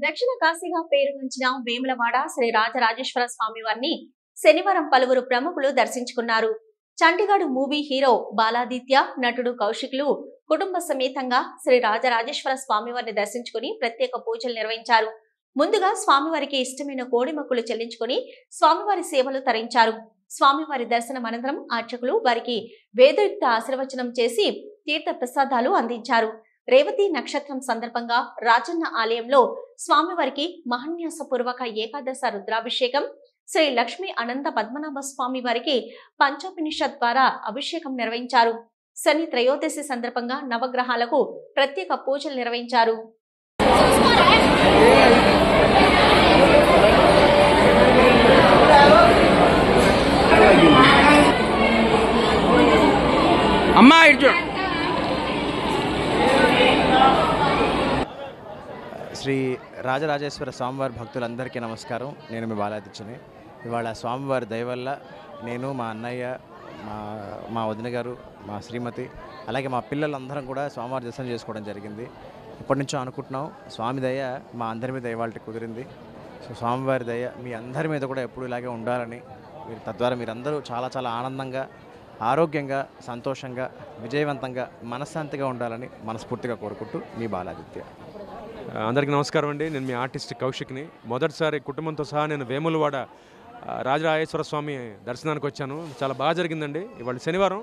దక్షిణ కాశీగా పేరుగాంచిన వేములవాడ శ్రీ రాజరాజేశ్వర స్వామి వారిని శనివారం పలువురు ప్రముఖులు దర్శించుకున్నారు. చంటిగాడు మూవీ హీరో బాలాదిత్య, నటుడు కౌశిక్లు కుటుంబ సమేతంగా శ్రీ రాజరాజేశ్వర స్వామివారిని దర్శించుకుని ప్రత్యేక పూజలు నిర్వహించారు. ముందుగా స్వామివారికి ఇష్టమైన కోడిమొక్కులు చెల్లించుకుని స్వామివారి సేవలు తరించారు. స్వామివారి దర్శనం అనంతరం అర్చకులు వారికి వేదయుక్త ఆశీర్వచనం చేసి తీర్థ ప్రసాదాలు అందించారు. రేవతి నక్షత్రం సందర్భంగా రాజన్న ఆలయంలో స్వామివారికి మహాన్యాసపూర్వక ఏకాదశ రుద్రాభిషేకం, శ్రీ లక్ష్మీ అనంత పద్మనాభ స్వామి వారికి పంచోపనిషత్ ద్వారా అభిషేకం నిర్వహించారు. శని త్రయోదశి సందర్భంగా నవగ్రహాలకు ప్రత్యేక పూజలు నిర్వహించారు. శ్రీ రాజరాజేశ్వర స్వామివారి భక్తులందరికీ నమస్కారం. నేను మీ బాలాదిత్యని. ఇవాళ స్వామివారి దయ వల్ల నేను, మా అన్నయ్య, మా వదిన గారు, మా శ్రీమతి, అలాగే మా పిల్లలందరం కూడా స్వామివారి దర్శనం చేసుకోవడం జరిగింది. ఇప్పటి నుంచో అనుకుంటున్నాం. స్వామి దయ మా అందరి మీద ఇవాళ కుదిరింది. సో స్వామివారి దయ మీ అందరి మీద కూడా ఎప్పుడు ఇలాగే ఉండాలని, తద్వారా మీరందరూ చాలా చాలా ఆనందంగా, ఆరోగ్యంగా, సంతోషంగా, విజయవంతంగా, మనశ్శాంతిగా ఉండాలని మనస్ఫూర్తిగా కోరుకుంటూ మీ బాలాదిత్య. అందరికీ నమస్కారం అండి. నేను మీ ఆర్టిస్ట్ కౌశిక్ని. మొదటిసారి కుటుంబంతో సహా నేను వేములవాడ రాజరాజేశ్వర స్వామి దర్శనానికి వచ్చాను. చాలా బాగా జరిగిందండి. ఇవాళ శనివారం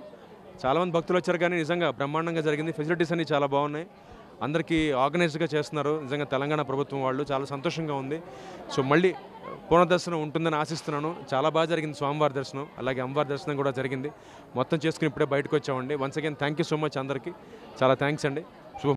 చాలామంది భక్తులు వచ్చారు, కానీ నిజంగా బ్రహ్మాండంగా జరిగింది. ఫెసిలిటీస్ అన్నీ చాలా బాగున్నాయి. అందరికీ ఆర్గనైజ్డ్గా చేస్తున్నారు. నిజంగా తెలంగాణ ప్రభుత్వం వాళ్ళు చాలా సంతోషంగా ఉంది. సో మళ్ళీ పునర్దర్శనం ఉంటుందని ఆశిస్తున్నాను. చాలా బాగా జరిగింది స్వామివారి దర్శనం, అలాగే అమ్మవారి దర్శనం కూడా జరిగింది. మొత్తం చేసుకుని ఇప్పుడే బయటకు వచ్చామండి. Once again thank you so much అందరికీ. చాలా థ్యాంక్స్ అండి.